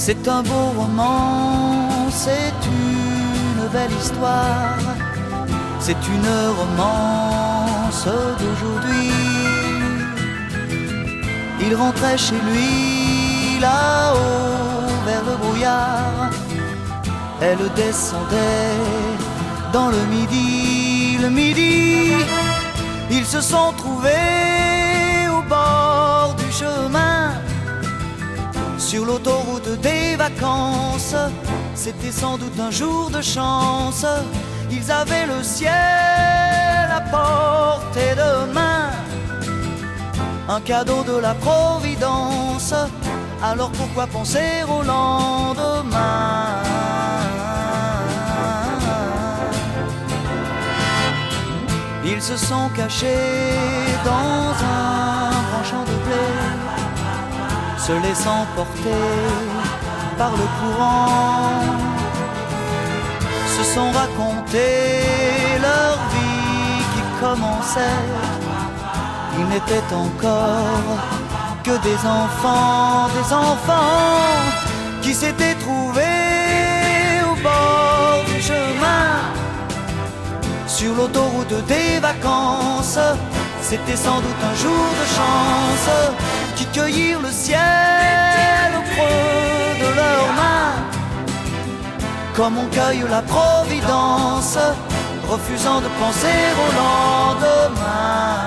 C'est un beau roman, c'est une belle histoire, c'est une romance d'aujourd'hui. Il rentrait chez lui là-haut vers le brouillard, elle descendait dans le midi, ils se sont trouvés au bord du chemin, sur l'autoroute des vacances. C'était sans doute un jour de chance, ils avaient le ciel à portée de main, un cadeau de la Providence, alors pourquoi penser au lendemain? Ils se sont cachés dans un grand champ de blé, se laissant porter par le courant, se sont raconté leur vie qui commençait. Ils n'étaient encore que des enfants qui s'étaient trouvés au bord du chemin, sur l'autoroute des vacances. C'était sans doute un jour de chance, qui cueillirent le ciel au creux de leurs mains, comme on cueille la Providence, refusant de penser au lendemain.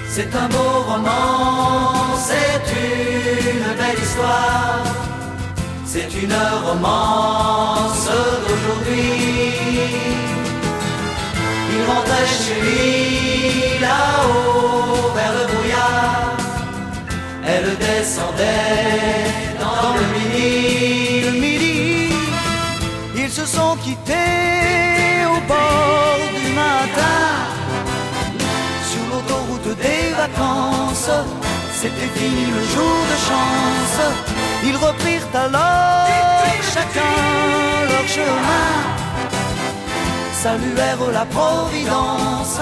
C'est un beau roman, c'est une belle histoire, c'est une romance d'aujourd'hui. Il rentrait chez lui là-haut vers le brouillard, elle descendait dans le midi. Ils se sont quittés au bord du matin, sur l'autoroute des vacances. C'était fini le jour de chance, ils reprirent alors chacun leur chemin, saluèrent la Providence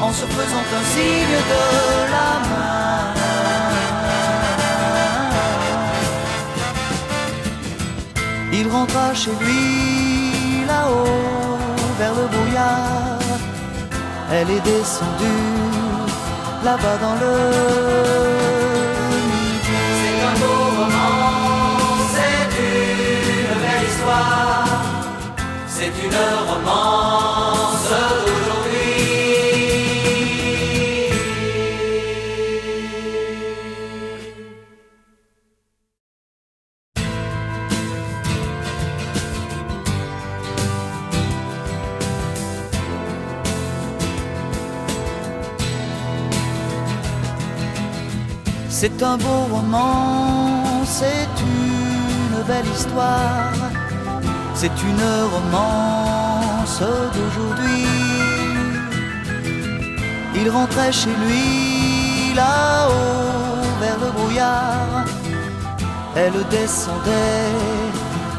en se faisant un signe de la main. Il rentra chez lui là-haut vers le brouillard, elle est descendue là-bas dans le midi. C'est un beau roman, c'est une belle histoire, c'est une romance d'aujourd'hui. C'est un beau roman, c'est une belle histoire, c'est une romance d'aujourd'hui. Il rentrait chez lui là-haut vers le brouillard, elle descendait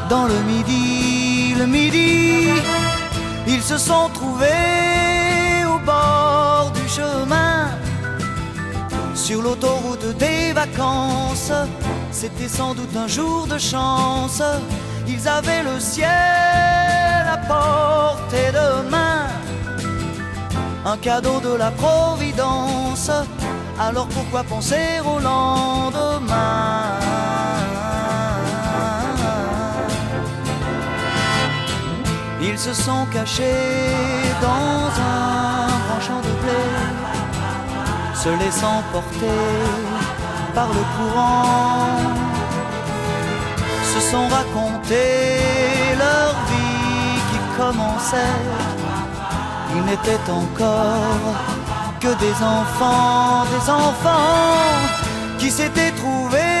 dans le midi, ils se sont trouvés au bord du chemin, sur l'autoroute des vacances. C'était sans doute un jour de chance, ils avaient le ciel à portée de main, un cadeau de la Providence, alors pourquoi penser au lendemain? Ils se sont cachés dans un grand champ de blé, se laissant porter par le courant, se sont raconté leur vie qui commençait. Ils n'étaient encore que des enfants qui s'étaient trouvés